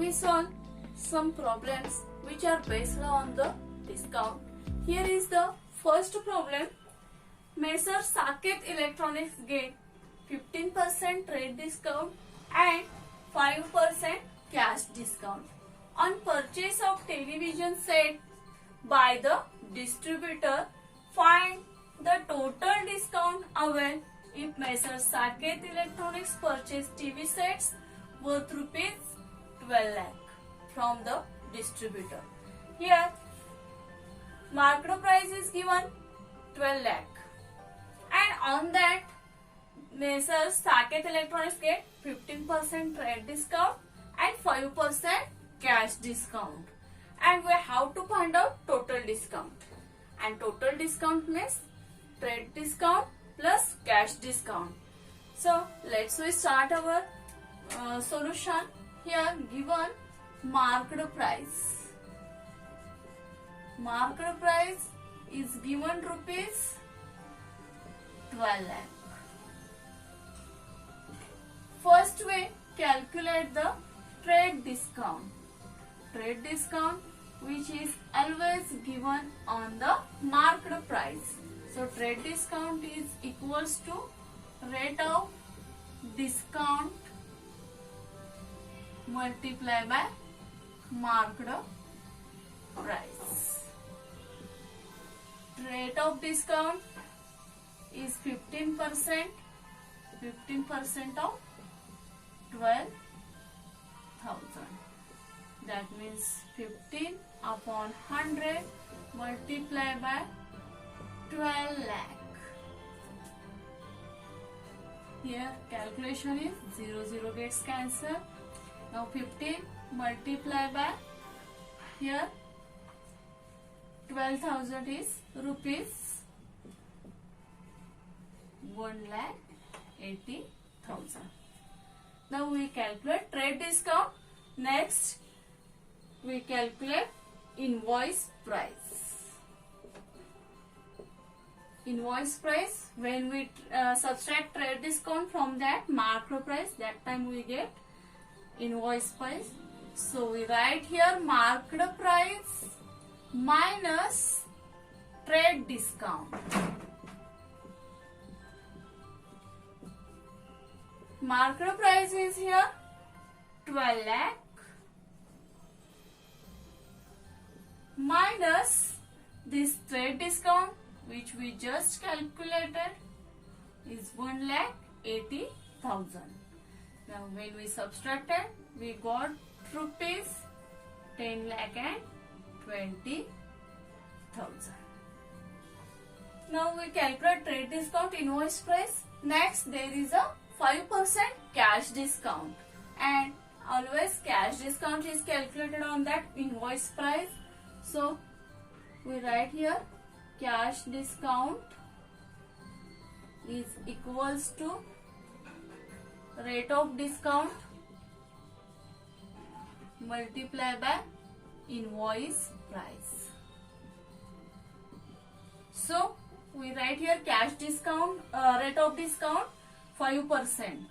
we solve some problems which are based on the discount. Here is the first problem. Messrs Saket Electronics get 15% trade discount and 5% cash discount on purchase of television set by the distributor. Find the total discount available if Messrs Saket Electronics purchase TV sets worth rupees 12 lakh from the distributor. Here marked price is given 12 lakh and on that Messrs Saket Electronics get 15% trade discount and 5% cash discount, and we have to find out total discount, and total discount means trade discount plus cash discount. So let's we start our solution. Here given marked price. Marked price is given rupees 12 lakh. First we calculate the trade discount. Trade discount which is always given on the marked price. So trade discount is equals to rate of discount multiplied by marked price. Rate of discount is 15%. 15% of 12,000. That means 15 upon 100 multiplied by 12 lakh. Here calculation is 0 gets cancelled. Now 15 multiplied by here 12,000 is rupees 1,80,000. Now we calculate trade discount. Next we calculate invoice price. Invoice price, when we subtract trade discount from that marked price, that time we get invoice price. So we write here marked price minus trade discount. Marked price is here 12 lakh minus this trade discount which we just calculated is 1,80,000. Now when we subtracted, we got rupees 10,20,000. Now we calculate trade discount invoice price. Next there is a 5% cash discount, and always cash discount is calculated on that invoice price. So we write here cash discount is equals to rate of discount multiplied by invoice price. So we write here cash discount, rate of discount 5%.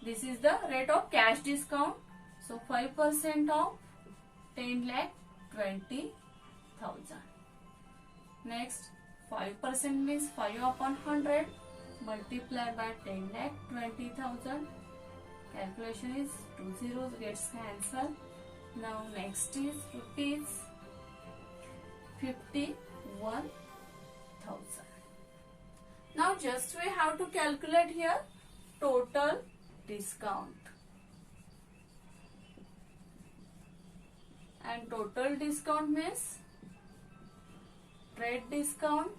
This is the rate of cash discount. So 5% of 10,20,000. Next 5% means 5 upon 100 multiplied by 10,20,000. Calculation is 2 zeros gets cancelled. Now next is rupees 51,000. Now just we have to calculate here total discount. And total discount means trade discount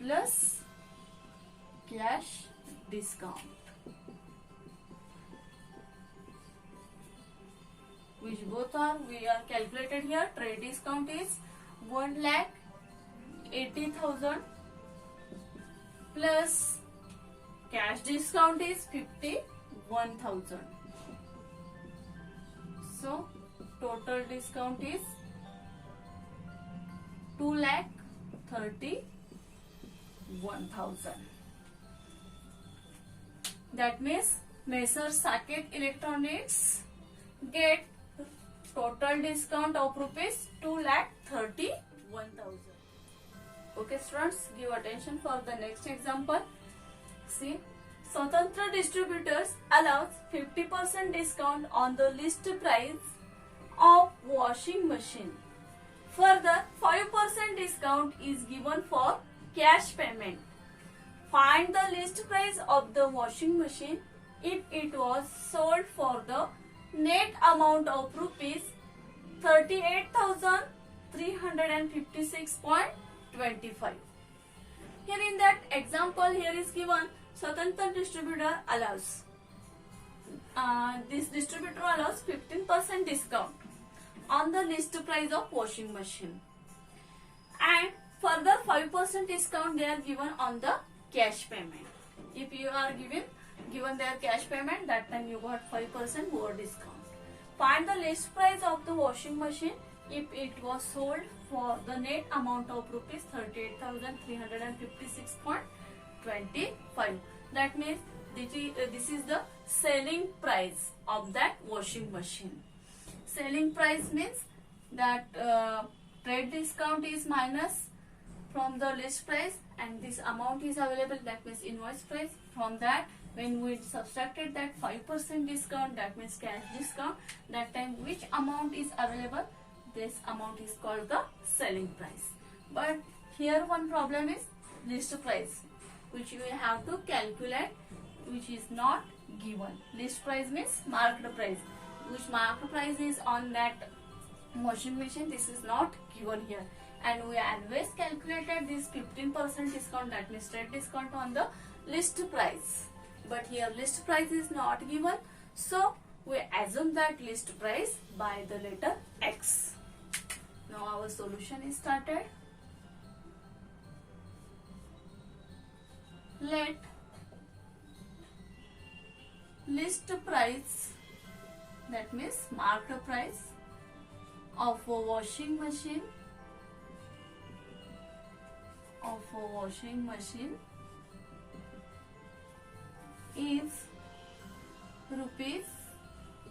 plus cash discount, which both are we are calculated here. Trade discount is 1,80,000 plus cash discount is 51,000. So total discount is 2,31,000. That means Messer Saket Electronics get total discount of rupees 2,31,000. Okay students, give attention for the next example. See, Swatantra Distributors allows 50% discount on the list price of washing machine. Further, 5% discount is given for cash payment. Find the list price of the washing machine if it was sold for the net amount of rupees 38,356.25. Here in that example, here is given Swatantra Distributor allows. This distributor allows 15% discount on the list price of washing machine, and further 5% discount they are given on the cash payment. If you are given their cash payment, that time you got 5% more discount. Find the list price of the washing machine if it was sold for the net amount of rupees 38,356.25. That means this is the selling price of that washing machine. Selling price means that trade discount is minus from the list price, and this amount is available, that means invoice price. From that, when we subtracted that 5% discount, that means cash discount, that time which amount is available, this amount is called the selling price. But here one problem is list price, which you have to calculate, which is not given. List price means marked price, which marked price is on that washing machine, this is not given here. And we always calculated this 15% discount, that means trade discount on the list price. But here list price is not given, so we assume that list price by the letter X. Now our solution is started. Let list price, that means marked price of a washing machine is rupees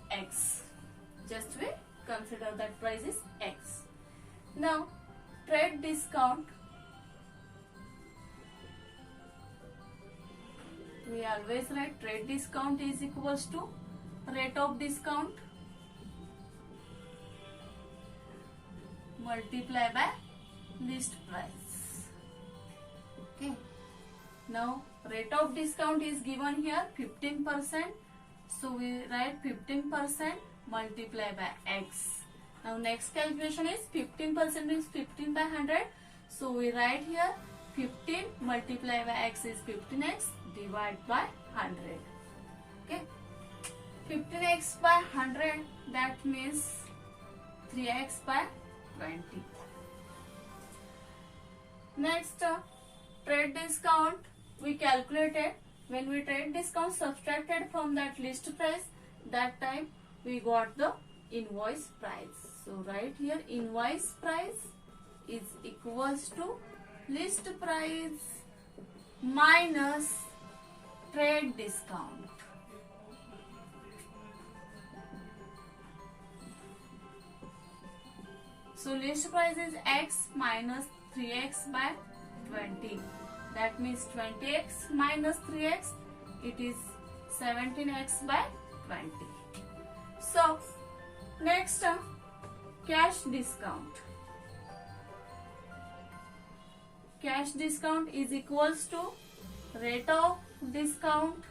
X. Just we consider that price is X. Now trade discount, we always write trade discount is equals to rate of discount multiply by list price. Okay. Now rate of discount is given here 15%. So we write 15% multiply by X. Now next calculation is 15% means 15 by 100. So we write here 15 multiply by X is 15x, divide by 100. Okay. 15x by 100, that means 3x by 20. Next, trade discount we calculated. When we trade discount subtracted from that list price, that time we got the invoice price. So right here invoice price is equals to list price minus trade discount. So list price is X minus 3x by 20. That means 20x minus 3x, it is 17x by 20. So next, cash discount. Cash discount is equals to rate of discount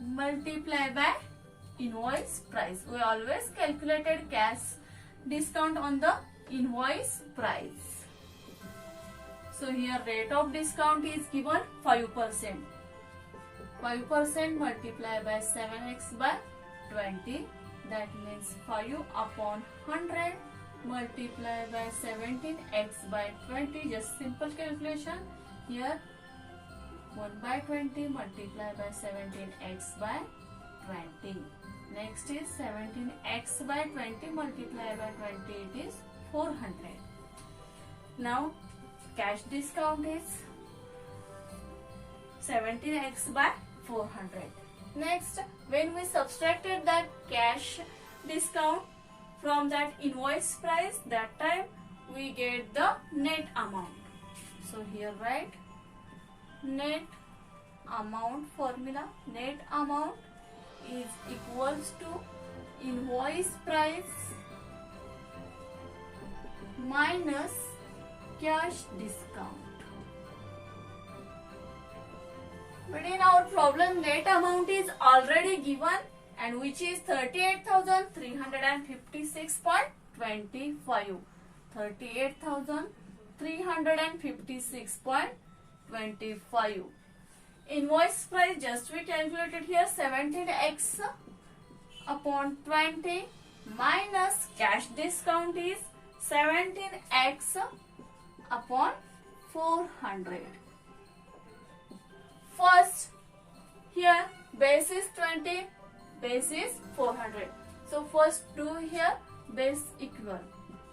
multiply by invoice price. We always calculated cash discount on the invoice price. So here rate of discount is given 5%. 5% multiplied by 7x by 20. That means 5 upon 100 multiplied by 17x by 20. Just simple calculation. Here 1 by 20 multiplied by 17x by 20. Next is 17x by 20 multiplied by 20. It is 400. Now cash discount is 17x by 400. Next, when we subtracted that cash discount from that invoice price, that time we get the net amount. So here write net amount formula. Net amount is equals to invoice price minus cash discount. But in our problem, net amount is already given, and which is 38,356.25. 38,356.25. Invoice price just we calculated here 17x upon 20 minus cash discount is 17x upon 400. First, here base is 20, base is 400. So first do here base equal.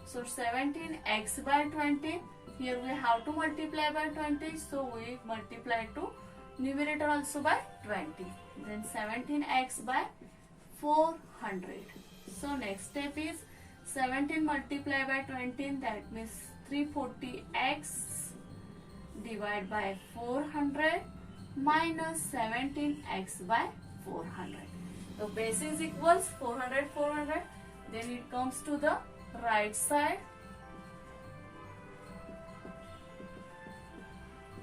So 17x by 20. Here we have to multiply by 20. So we multiply to numerator also by 20. Then 17x by 400. So next step is 17 multiplied by 20. That means 340x divided by 400 minus 17x by 400. So base is equals 400, 400. Then it comes to the right side.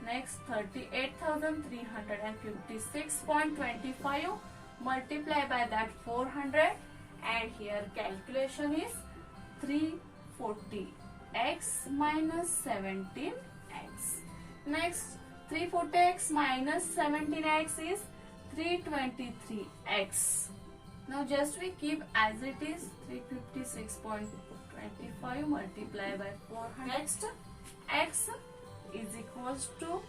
Next 38,356.25 multiply by that 400, and here calculation is 340x minus 17x. Next 340x minus 17x is 323x. Now just we keep as it is 356.25 multiply by 400. Next x is equals to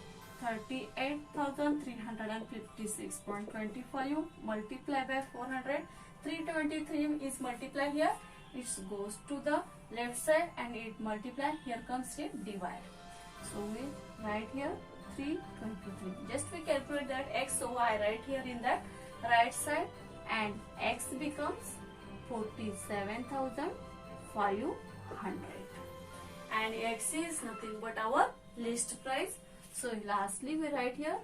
38,356.25 multiply by 400. 323 is multiply here. It goes to the left side and it multiply. Here comes it divide. So we write here 323. Just we calculate that x, so I write here in that right side, and x becomes 47,500. And x is nothing but our list price. So lastly we write here,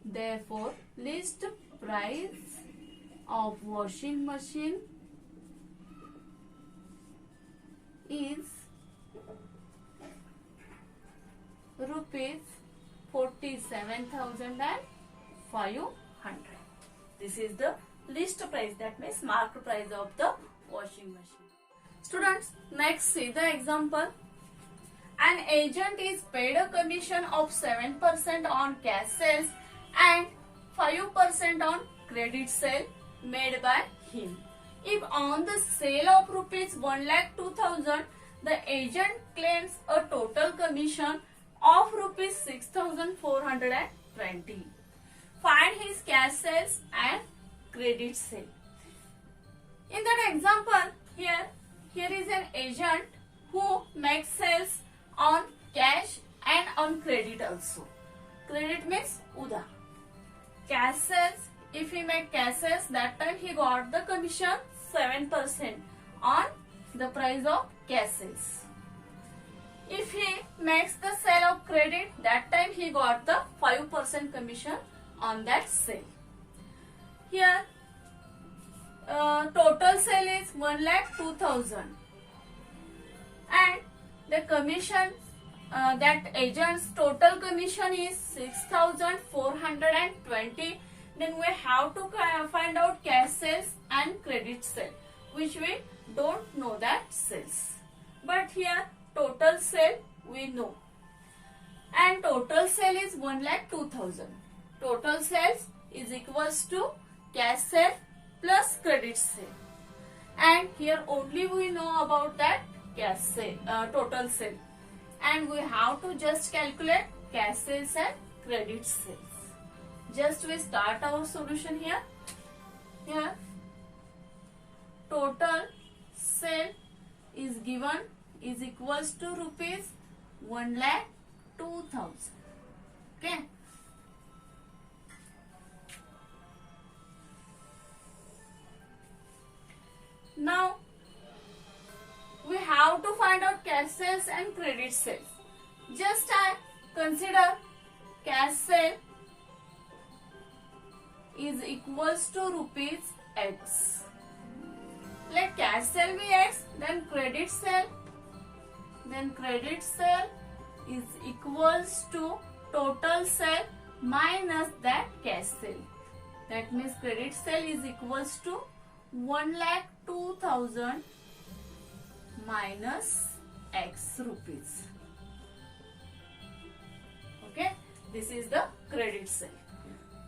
therefore list price of washing machine is rupees 47,500. This is the list price, that means marked price of the washing machine. Students, next see the example. An agent is paid a commission of 7% on cash sales and 5% on credit sale made by him. If on the sale of rupees 1,02,000, the agent claims a total commission of rupees 6,420. Find his cash sales and credit sale. In that example, here is an agent who makes sales on cash and on credit also. Credit means Uda. Cash sales, if he make cash sales, that time he got the commission 7% on the price of cash sales. If he makes the sale of credit, that time he got the 5% commission on that sale. Here total sale is 1,02,000 and the commission that agent's total commission is 6,420. Then we have to find out cash sales and credit sale, which we don't know that sales. But here total sale we know, and total sale is 1,02,000. Total sales is equals to cash sale plus credit sale, and here only we know about that cash sale, total sale, and we have to just calculate cash sales and credit sales. Just we start our solution here. Here total sale is given is equals to rupees 1,02,000. Okay. cash sales and credit sales. Just I consider cash sale is equals to rupees X. Let cash sale be X, then credit sale is equals to total sale minus that cash sale. That means credit sale is equals to 1,02,000 minus X rupees. Okay, this is the credit sale.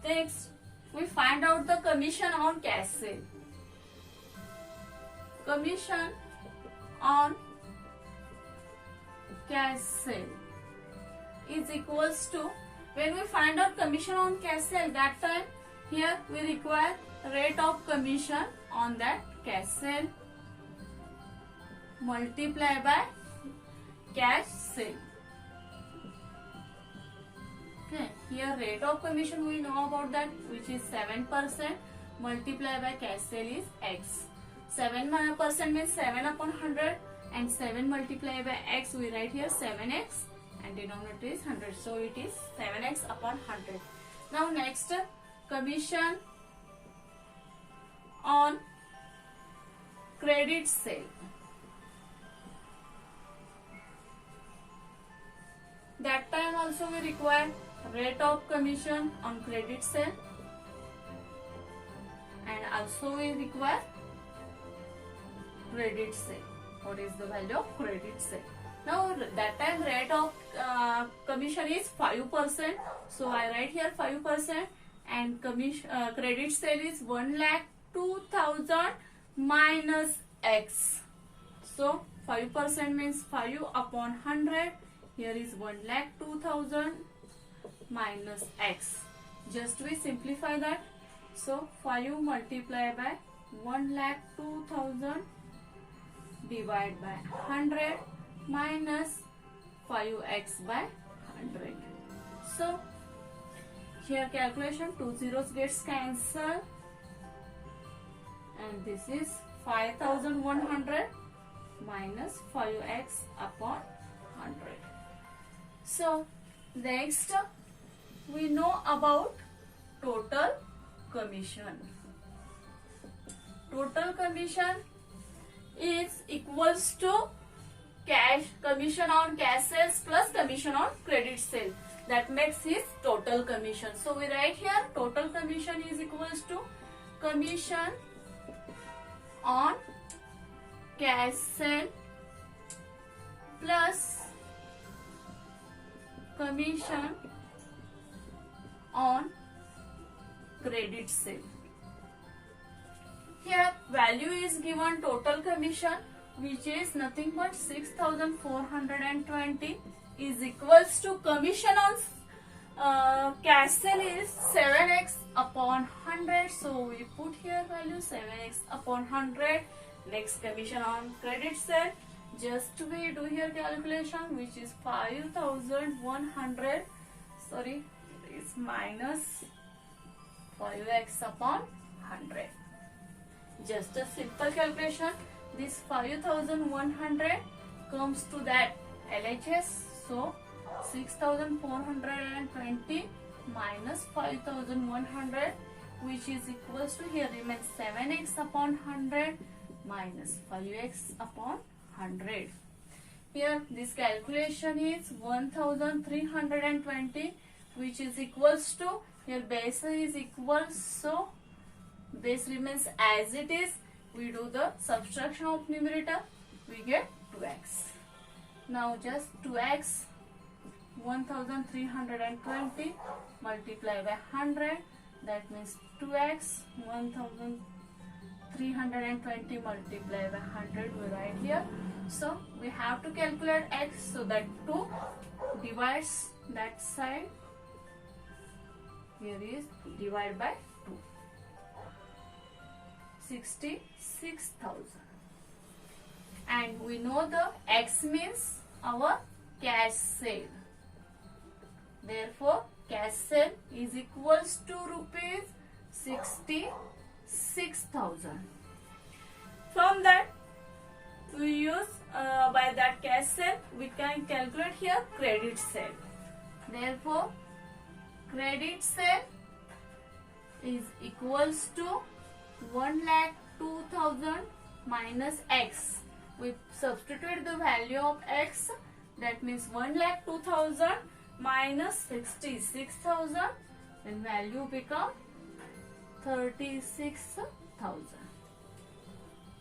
Next, we find out the commission on cash sale. Commission on cash sale is equals to, when we find out commission on cash sale, that time here we require rate of commission on that cash sale multiply by cash sale. Okay, here rate of commission we know about that, which is 7% multiply by cash sale is X. 7% means 7 upon 100 and 7 multiplied by X, we write here 7X and denominator is 100. So it is 7X upon 100. Now next, commission on credit sale. That time also we require rate of commission on credit sale, and also we require credit sale. What is the value of credit sale? Now that time rate of commission is 5%. So I write here 5% and commission credit sale is 1,02,000 minus X. So 5% means 5 upon 100. Here is 1,02,000 minus X. Just we simplify that. So 5 multiplied by 1,02,000 divided by 100 minus 5x by 100. So here calculation, 2 zeros gets cancelled and this is 5,100 minus 5x upon 100. So next we know about total commission. Total commission is equals to cash commission on cash sales plus commission on credit sale. That makes his total commission. So we write here total commission is equals to commission on cash sale plus commission on credit sale. Here value is given total commission, which is nothing but 6,420 is equals to commission on cash sale is 7x upon 100. So we put here value 7x upon 100. Next, commission on credit sale, just we do here calculation, which is 5,100, sorry, is minus 5x upon 100. Just a simple calculation. This 5,100 comes to that LHS. So 6,420 minus 5,100, which is equals to, here remains 7x upon 100 minus 5x upon 100. Here this calculation is 1,320, which is equals to, here base is equals, so base remains as it is. We do the subtraction of numerator, we get 2x. Now just 2x 1,320 multiplied by 100, that means 2x 1,320 multiplied by 100 we write here. So we have to calculate x, so that 2 divides that side, here is divided by 2, 66,000. And we know the x means our cash sale. Therefore, cash sale is equals to rupees 66,000. From that, we use by that cash sale, we can calculate here credit sale. Therefore, credit sale is equals to 1,02,000 minus X. We substitute the value of X, that means 1,02,000 minus 66,000, then value become 36,000.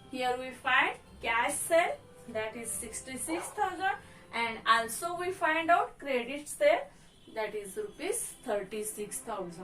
Here we find cash sale, that is 66,000, and also we find out credit sale, that is rupees 36,000.